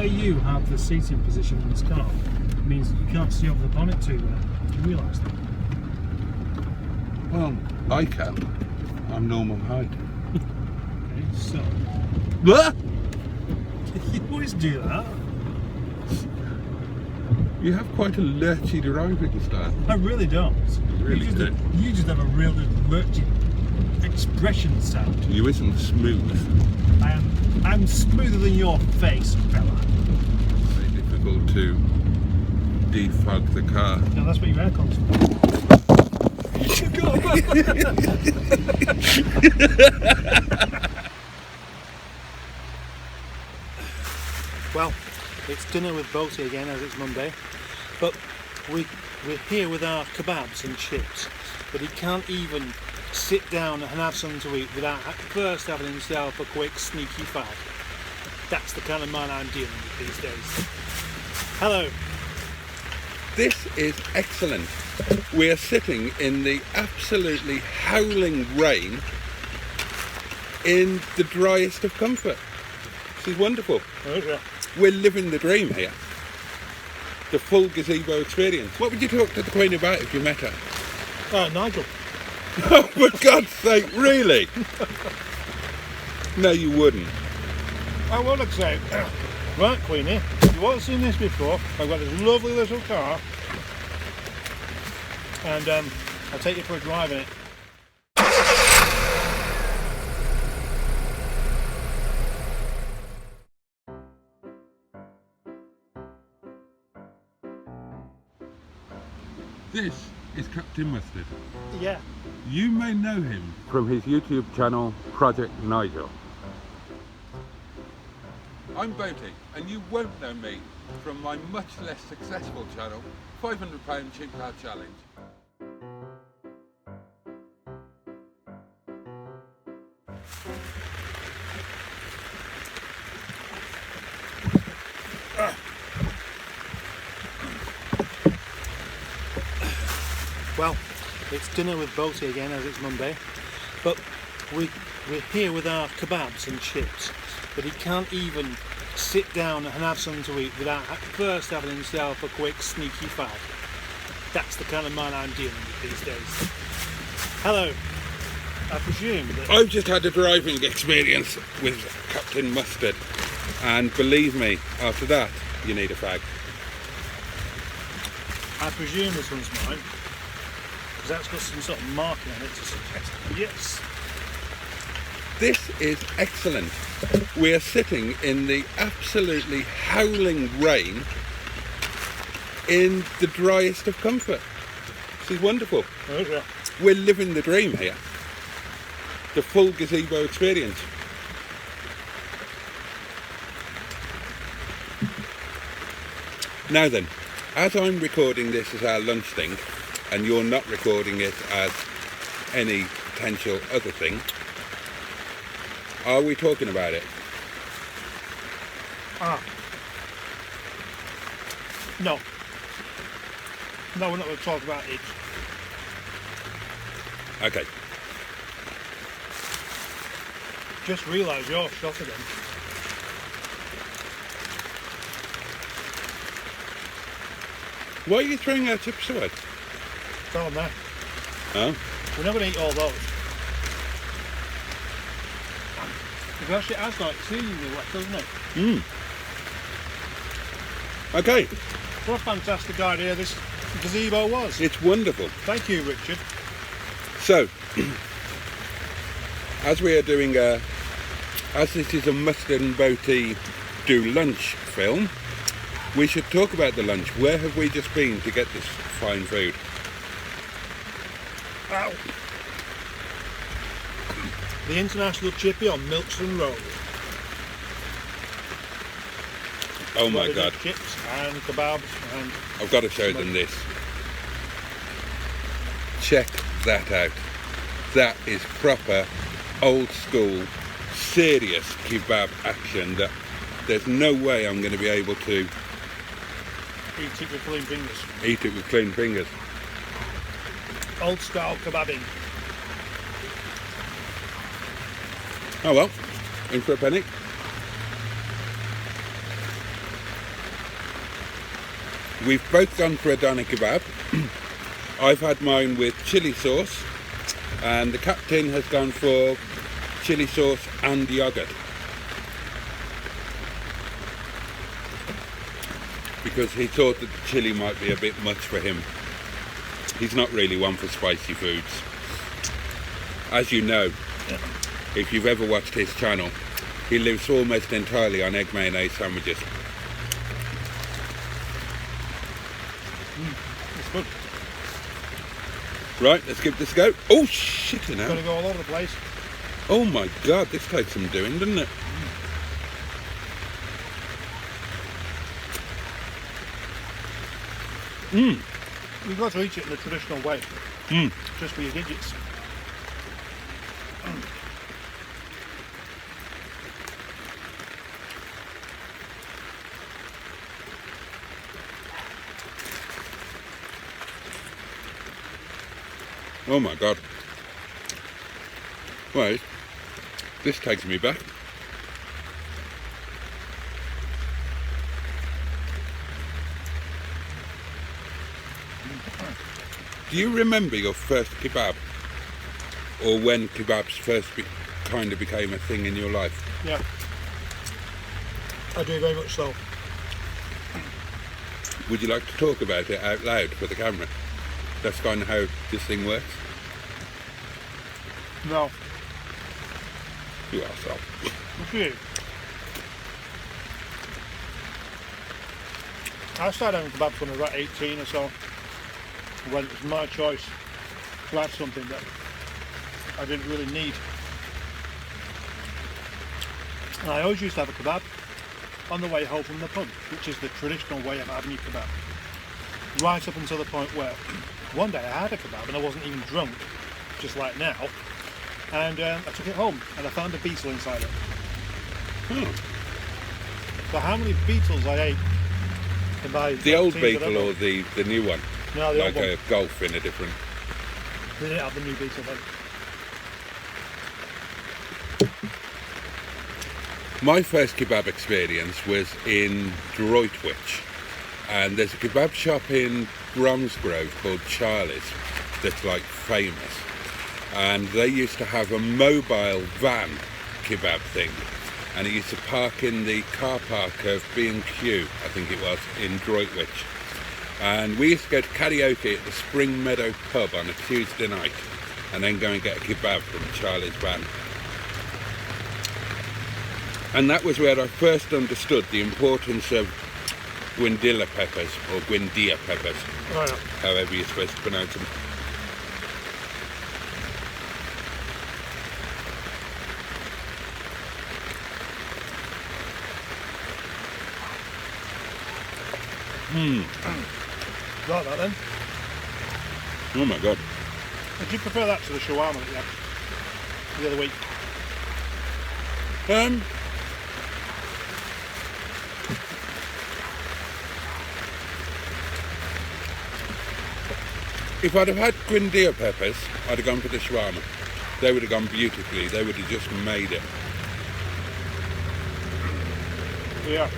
way you have the seating position in this car means that you can't see over the bonnet too well. Do you realise that? Well, I can. I'm normal height. Okay, so... What? You always do that. You have quite a lurchy driving style. I really don't. You really do. You just have a real lurchy expression sound. You isn't smooth. I'm smoother than your face, fella. Very difficult to defog the car. No, that's what your aircon's for. Well, it's dinner with Boaty again, as it's Monday, but we're here with our kebabs and chips, but he can't even sit down and have something to eat without first having himself a quick sneaky fag. That's the kind of man I'm dealing with these days. Hello. This is excellent. We are sitting in the absolutely howling rain in the driest of comfort. This is wonderful. Okay. We're living the dream here. The full gazebo experience. What would you talk to the Queen about if you met her? Nigel. Oh, for God's sake, really? No, you wouldn't. I would say, right, Queenie, you haven't seen this before. I've got this lovely little car, and I'll take you for a drive in it. This is Captain Mustard. Yeah. You may know him from his YouTube channel, Project Nigel. I'm Boaty, and you won't know me from my much less successful channel, £500 Cheap Car Challenge. Well, it's dinner with Boaty again, as it's Monday, but we're here with our kebabs and chips, but he can't even sit down and have something to eat without first having himself a quick sneaky fag. That's the kind of man I'm dealing with these days. Hello. I presume that... I've just had a driving experience with Captain Mustard, and believe me, after that, you need a fag. I presume this one's mine, because that's got some sort of marking on it to suggest. Yes. This is excellent. We are sitting in the absolutely howling rain in the driest of comfort. This is wonderful. Okay. We're living the dream here. The full gazebo experience. Now then, as I'm recording this as our lunch thing, and you're not recording it as any potential other thing, are we talking about it? No. No, we're not going to talk about it. Okay. Just realised you're shot again. Why are you throwing our chips away? It's all there. Oh? We're not going to eat all those. It actually has like seasonally wet, doesn't it? Mm. Okay. What a fantastic idea this gazebo was. It's wonderful. Thank you, Richard. So, as we are doing as this is a Mustard and Boaty do lunch film, we should talk about the lunch. Where have we just been to get this fine food? Ow. The International Chippy on Milkstone Road. Oh my God. Chips and kebabs and... I've got to show them this. Check that out. That is proper, old school, serious kebab action that there's no way I'm going to be able to eat it with clean fingers. Eat it with clean fingers. Old style kebabbing. Oh well, in for a penny. we've both gone for a doner kebab. I've had mine with chilli sauce, and the captain has gone for chilli sauce and yogurt, because he thought that the chilli might be a bit much for him. He's not really one for spicy foods. As you know, if you've ever watched his channel, he lives almost entirely on egg mayonnaise sandwiches. It's good. Right, let's give this a go. Oh shit, It's going to go all over the place. Oh my god, this takes some doing, doesn't it? You've got to eat it in the traditional way. Just for your digits. Oh my god. Wait, this takes me back. Do you remember your first kebab? Or when kebabs first kind of became a thing in your life? Yeah. I do very much so. Would you like to talk about it out loud for the camera? That's kind of how this thing works. No. You arsehole. What's you? I started having kebabs when I was about 18 or so, when it was my choice to have something that I didn't really need. And I always used to have a kebab on the way home from the pub, which is the traditional way of having your kebab. Right up until the point where one day I had a kebab and I wasn't even drunk, just like now, and I took it home and I found a beetle inside it. So how many beetles I ate in my The old 18s, beetle or the new one? No, the like old one. a Golf in a different... They didn't have the new beetle then. My first kebab experience was in Droitwich, and there's a kebab shop in Bromsgrove called Charlie's that's like famous, and they used to have a mobile van kebab thing, and it used to park in the car park of B&Q, I think it was, in Droitwich, and we used to go to karaoke at the Spring Meadow pub on a Tuesday night and then go and get a kebab from Charlie's van. And that was where I first understood the importance of guindilla peppers, or guindia peppers, however you're supposed to pronounce them. Like that then. Oh my god. Would you prefer that to the shawarma that you had the other week? If I'd have had guindia peppers, I'd have gone for the shawarma. They would have gone beautifully. They would have just made it. Yeah.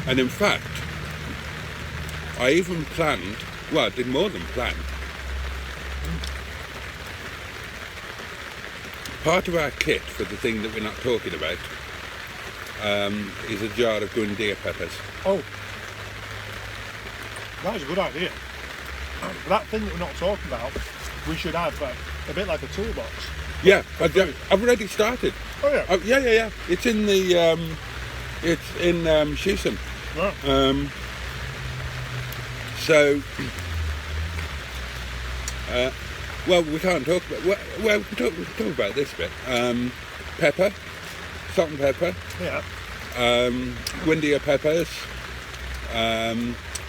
And in fact, I even planned, well, I did more than plan. Part of our kit for the thing that we're not talking about is a jar of guindia peppers. Oh. That is a good idea. That thing that we're not talking about, we should have a bit like a toolbox. Yeah, I've already started. Oh yeah. Yeah. It's in the Shison. Right. So, well, we can't talk about. Well, we can talk about this bit. Pepper, salt and pepper. Yeah. Guindia peppers.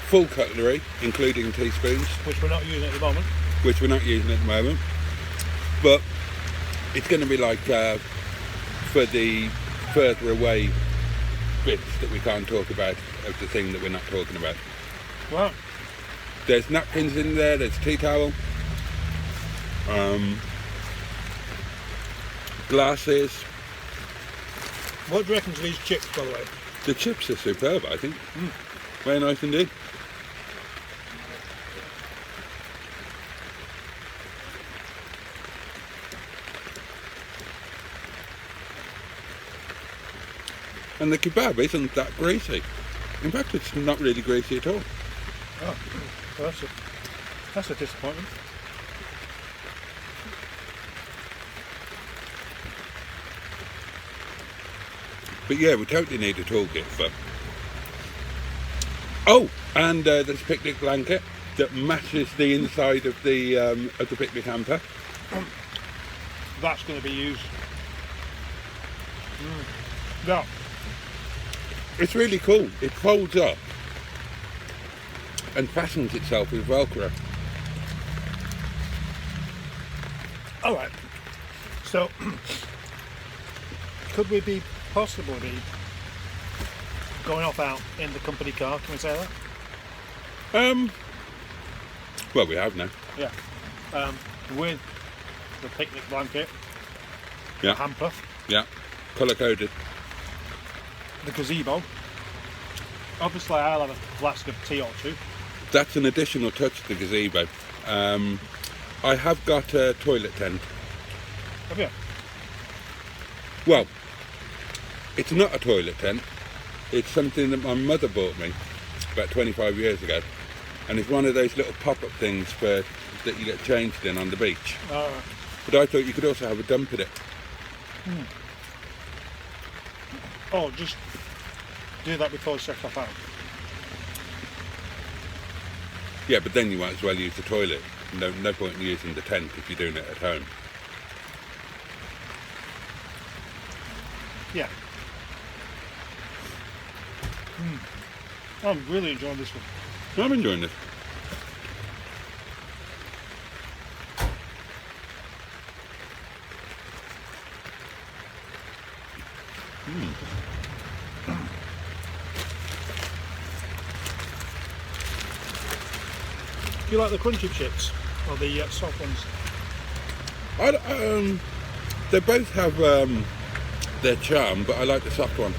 Full cutlery, including teaspoons. Which we're not using at the moment. But it's going to be like for the further away bits that we can't talk about of the thing that we're not talking about. Right. There's napkins in there, there's tea towel, glasses. What do you reckon to these chips, by the way? The chips are superb, I think. Very nice indeed. And the kebab isn't that greasy. In fact, it's not really greasy at all. Oh, well, that's a disappointment. But yeah, we totally need a toolkit for. Oh, and there's a picnic blanket that matches the inside of the picnic hamper. That's going to be used. Yeah. It's really cool. It folds up and fastens itself with Velcro. All right. So, could we be possibly going off out in the company car? Can we say that? Well, we have now. Yeah. With the picnic blanket, Yeah. the hamper, Yeah. Colour coded. the gazebo. Obviously, I'll have a flask of tea or two. That's an additional touch to the gazebo. I have got a toilet tent. Have you? Well, it's not a toilet tent. It's something that my mother bought me about 25 years ago. And it's one of those little pop-up things that you get changed in on the beach. But I thought you could also have a dump in it. Oh, just do that before you set off out. Yeah, but then you might as well use the toilet. No point in using the tent if you're doing it at home. Yeah. I'm really enjoying this one. I'm enjoying this. Do you like the crunchy chips or the soft ones? They both have their charm, but I like the soft one.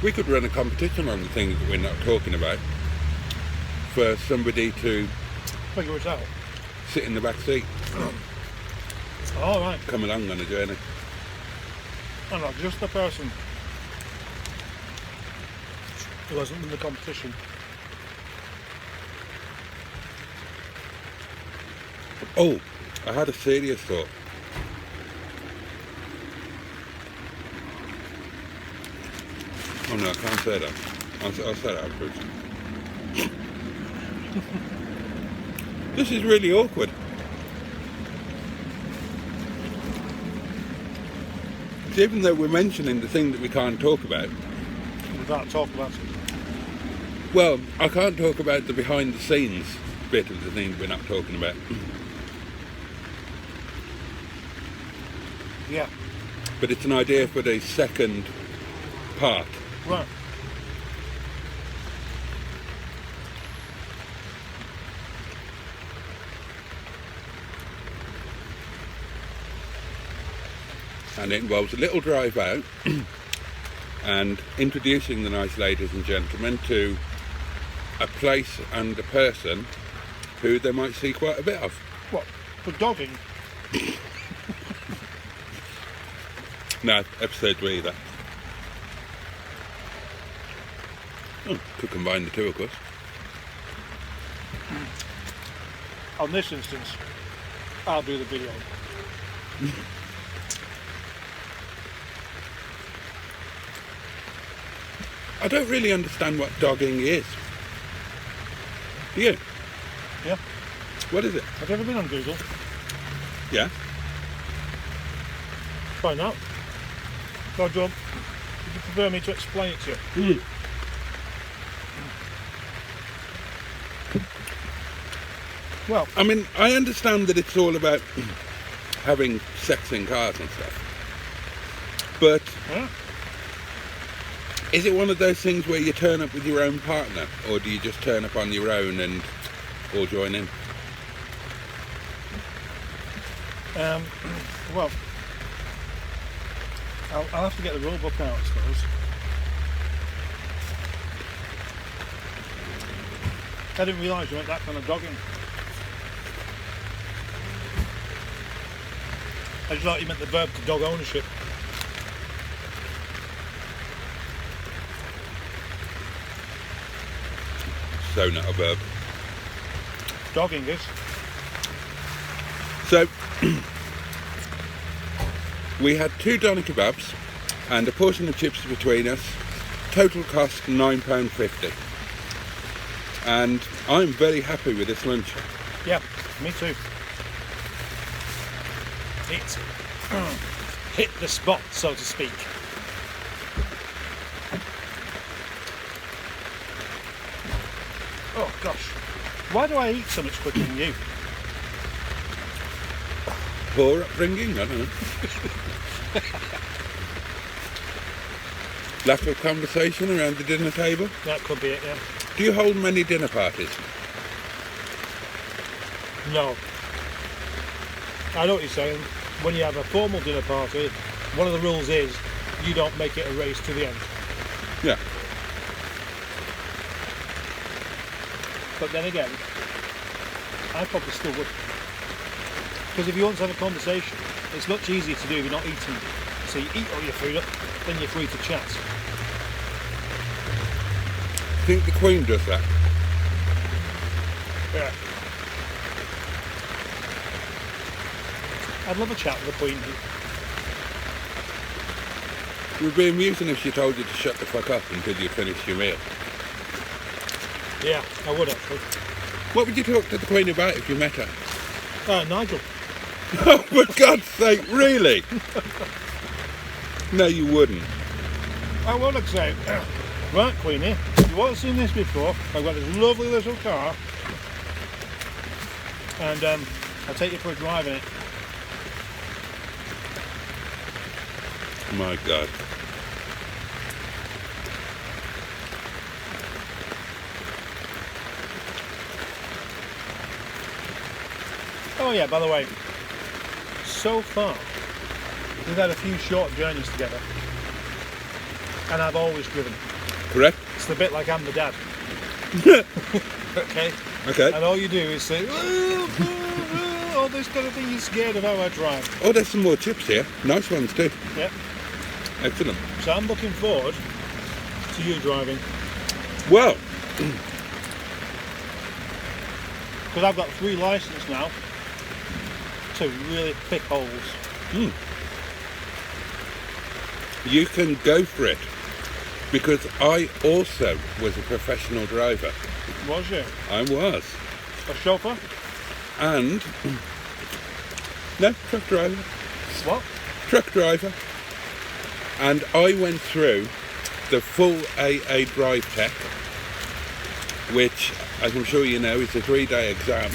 We could run a competition on the things that we're not talking about for somebody to Figure it out. sit in the back seat, All right. come along on a journey. I'm not just the person who hasn't won the competition. Oh, I had a serious thought. Oh no, I can't say that. I'll say that afterwards. This is really awkward. Even though we're mentioning the thing that we can't talk about, We can't talk about it. well, I can't talk about the behind the scenes bit of the thing that we're not talking about. Yeah. But it's an idea for the second part. Right. And it involves a little drive out and introducing the nice ladies and gentlemen to a place and a person who they might see quite a bit of. What? For dogging? No, episode 3 either. Oh, could combine the two, of course. On this instance, I'll do the video. I don't really understand what dogging is. Do you? Yeah. What is it? Have you ever been on Google? Yeah. Find out. Or do you prefer me to explain it to you? Well, I mean, I understand that it's all about having sex in cars and stuff. But yeah. Is it one of those things where you turn up with your own partner, or do you just turn up on your own and all join in? Well, I'll have to get the rule book out, I suppose. I didn't realise you went that kind of dogging. I just thought you meant the verb to dog ownership. So not a verb. Dogging is. So, we had 2 doner kebabs and a portion of chips between us. Total cost £9.50. And I'm very happy with this lunch. Yeah, me too. It's hit the spot, so to speak. Oh gosh, why do I eat so much quicker than you? Poor upbringing, I don't know. Lack of conversation around the dinner table. That could be it, yeah. Do you hold many dinner parties? No. I know what you're saying. When you have a formal dinner party, one of the rules is you don't make it a race to the end. Yeah. But then again, I probably still would. Because if you want to have a conversation, it's much easier to do if you're not eating. So you eat all your food up, then you're free to chat. I think the Queen does that. Yeah. I'd love a chat with the Queen. It would be amusing if she told you to shut the fuck up until you finished your meal. Yeah, I would actually. What would you talk to the Queen about if you met her? Nigel. Oh, for God's sake, really? No, you wouldn't. I would say, right, Queenie, you haven't seen this before. I've got this lovely little car, and I'll take you for a drive in it. My God. Oh yeah, by the way, so far we've had a few short journeys together, and I've always driven. Correct? It's the bit like I'm the dad. Okay? Okay. And all you do is say, all this kind of thing, you're scared of how I drive. Oh, there's some more chips here. Nice ones too. Yeah. Excellent. So I'm looking forward to you driving. Well, Because I've got 3 licenses now to really pick holes. you can go for it. Because I also was a professional driver. Was you? I was. A chauffeur? And, no, truck driver. What? Truck driver. And I went through the full AA drive tech, which, as I'm sure you know, is a 3-day exam.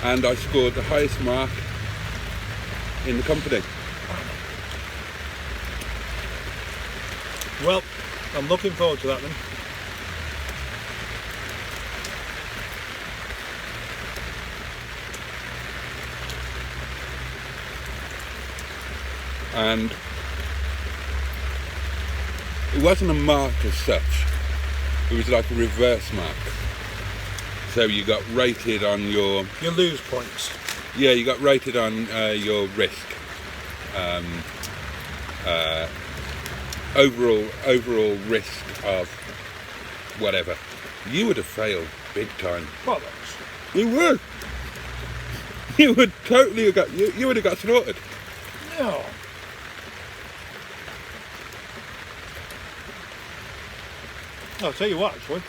And I scored the highest mark in the company. Well, I'm looking forward to that then. And it wasn't a mark as such, it was like a reverse mark. So you got rated on your... You lose points. Yeah, you got rated on your risk. Overall risk of whatever. You would have failed big time. Bollocks. You would. You would totally have got... You would have got slaughtered. No. I'll tell you what, actually.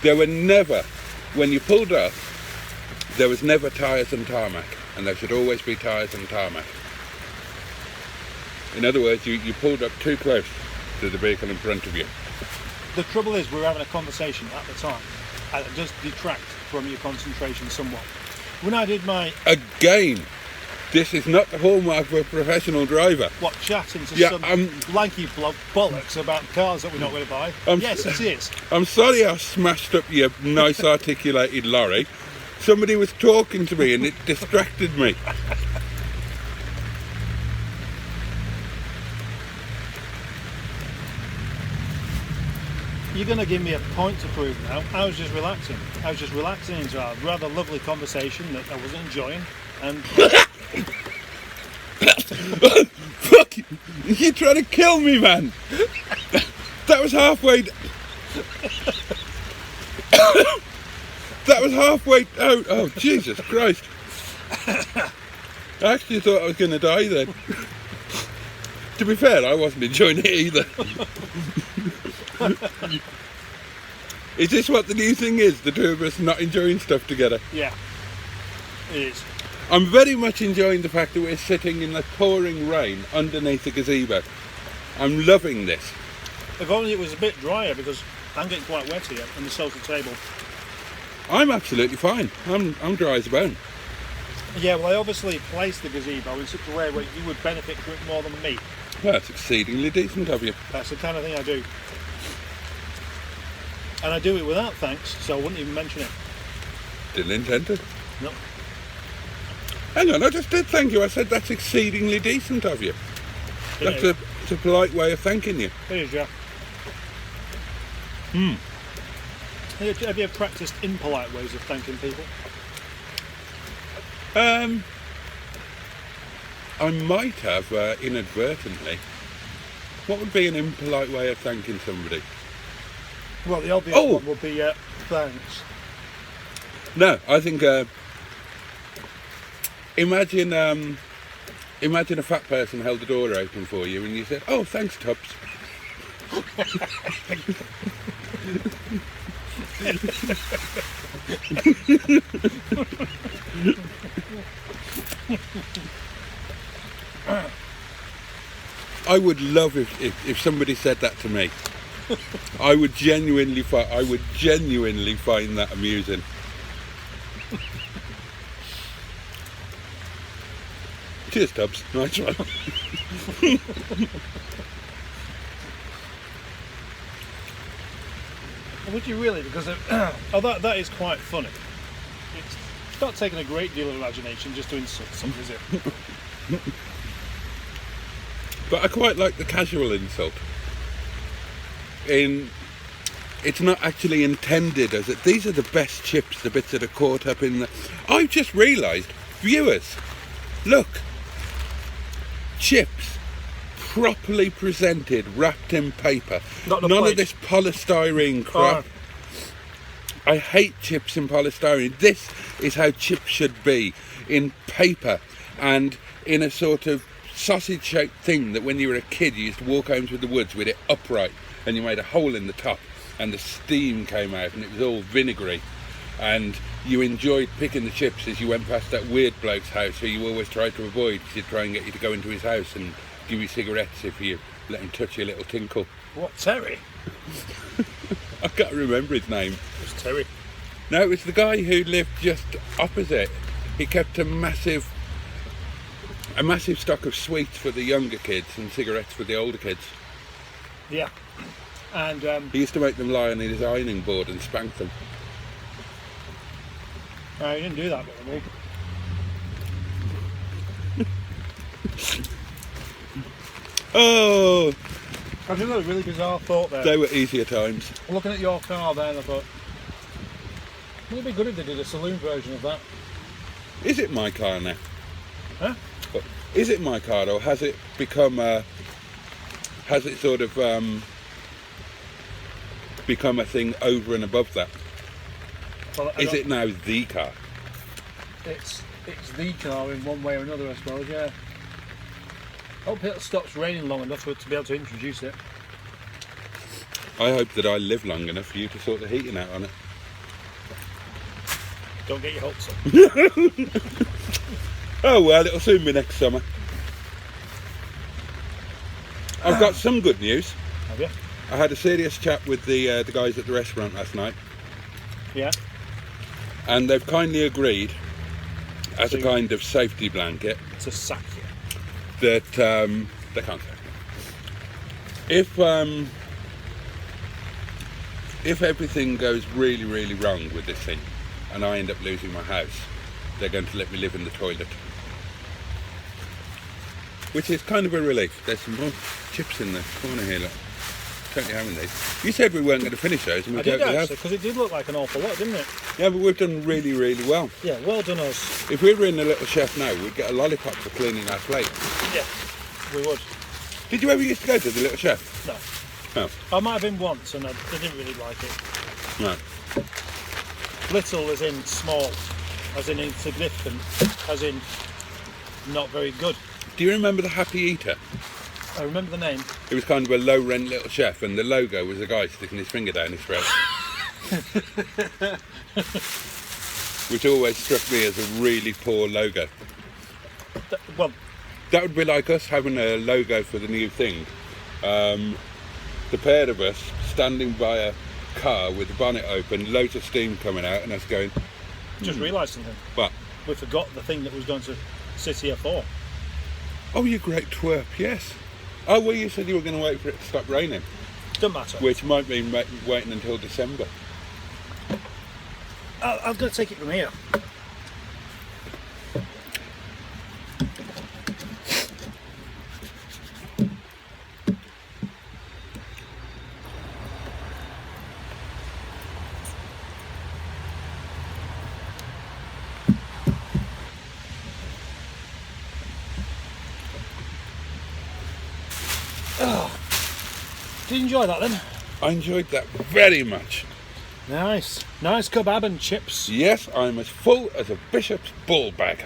There were never, when you pulled up, there was never tyres and tarmac, and there should always be tyres and tarmac. In other words, you pulled up too close to the vehicle in front of you. The trouble is, we were having a conversation at the time, and it does detract from your concentration somewhat. When I did my... Again! This is not the hallmark of a professional driver. What, chatting to Yeah, some lanky bollocks about cars that we're not going to buy? Yes, it is. I'm sorry I smashed up your nice articulated lorry. Somebody was talking to me and it distracted me. You're going to give me a point to prove now. I was just relaxing. I was just relaxing into a rather lovely conversation that I wasn't enjoying. And Fuck you! You're trying to kill me, man! That was halfway... That was halfway out. Oh, Jesus Christ. I actually thought I was going to die then. To be fair, I wasn't enjoying it either. Is this what the new thing is? The two of us not enjoying stuff together? yeah, it is. I'm very much enjoying the fact that we're sitting in the pouring rain underneath the gazebo. I'm loving this. If only it was a bit drier, because I'm getting quite wet here on the social table. I'm absolutely fine. I'm dry as a bone. Yeah, well, I obviously placed the gazebo in such a way where you would benefit from it more than me. Well, that's exceedingly decent of you. That's the kind of thing I do. And I do it without thanks, so I wouldn't even mention it. Didn't intend to. No. Hang on, I just did thank you. I said that's exceedingly decent of you. It's a polite way of thanking you. It is, yeah. Have you ever practiced impolite ways of thanking people? I might have inadvertently. What would be an impolite way of thanking somebody? Well, the obvious one would be thanks. No, I think imagine a fat person held the door open for you and you said, "Oh, thanks, Tubbs." I would love if somebody said that to me. I would genuinely find that amusing. Cheers, Tubbs. Nice one. Would you really? Because that is quite funny. It's not taking a great deal of imagination just to insult somebody, is it? But I quite like the casual insult. It's not actually intended as it. These are the best chips, the bits that are caught up in the... I've just realised, viewers, look, chips properly presented, wrapped in paper. None of this polystyrene crap. I hate chips in polystyrene. This is how chips should be, in paper and in a sort of sausage-shaped thing that when you were a kid you used to walk home through the woods with it upright and you made a hole in the top and the steam came out and it was all vinegary, and you enjoyed picking the chips as you went past that weird bloke's house who you always tried to avoid because he'd try and get you to go into his house and give you cigarettes if you let him touch your little tinkle. What, Terry? I can't remember his name. It was Terry. No, it was the guy who lived just opposite. He kept a massive stock of sweets for the younger kids and cigarettes for the older kids. Yeah. And he used to make them lie on his ironing board and spank them. He didn't do that with me. Oh! I just had a really bizarre thought there. They were easier times. Looking at your car there, and I thought, wouldn't it be good if they did a saloon version of that? Is it my car now? Huh? Is it my car, or has it become has it sort of become a thing over and above that? Well, is it now the car? It's the car in one way or another, I suppose, yeah. Hope it stops raining long enough for it to be able to introduce it. I hope that I live long enough for you to sort the heating out on it. Don't get your hopes up. Oh well, it'll soon be next summer. I've got some good news. Have you? I had a serious chat with the guys at the restaurant last night. Yeah. And they've kindly agreed as a kind of safety blanket to sack you. that they can't sack me. If everything goes really, really wrong with this thing and I end up losing my house, they're going to let me live in the toilet. Which is kind of a relief. There's some more chips in the corner here, look. Totally having these. You said we weren't going to finish those, and we I did totally actually, have. because it did look like an awful lot, didn't it? Yeah, but we've done really, really well. Yeah, well done us. If we were in the Little Chef now, we'd get a lollipop for cleaning our plate. Yeah, we would. Did you ever used to go to the Little Chef? No. No. I might have been once and I didn't really like it. No. Little as in small, as in insignificant, as in not very good. Do you remember the Happy Eater? I remember the name. It was kind of a low-rent Little Chef, and the logo was a guy sticking his finger down his throat. Which always struck me as a really poor logo. Well, that would be like us having a logo for the new thing. The pair of us standing by a car with the bonnet open, loads of steam coming out, and us going... just realised something. What? We forgot the thing that was going to sit here for. Oh, you great twerp, yes. Oh, well, you said you were going to wait for it to stop raining. Doesn't matter. Which might mean waiting until December. I'm going to take it from here. Oh, did you enjoy that then? I enjoyed that very much. Nice. Nice kebab and chips. Yes, I'm as full as a bishop's ball bag.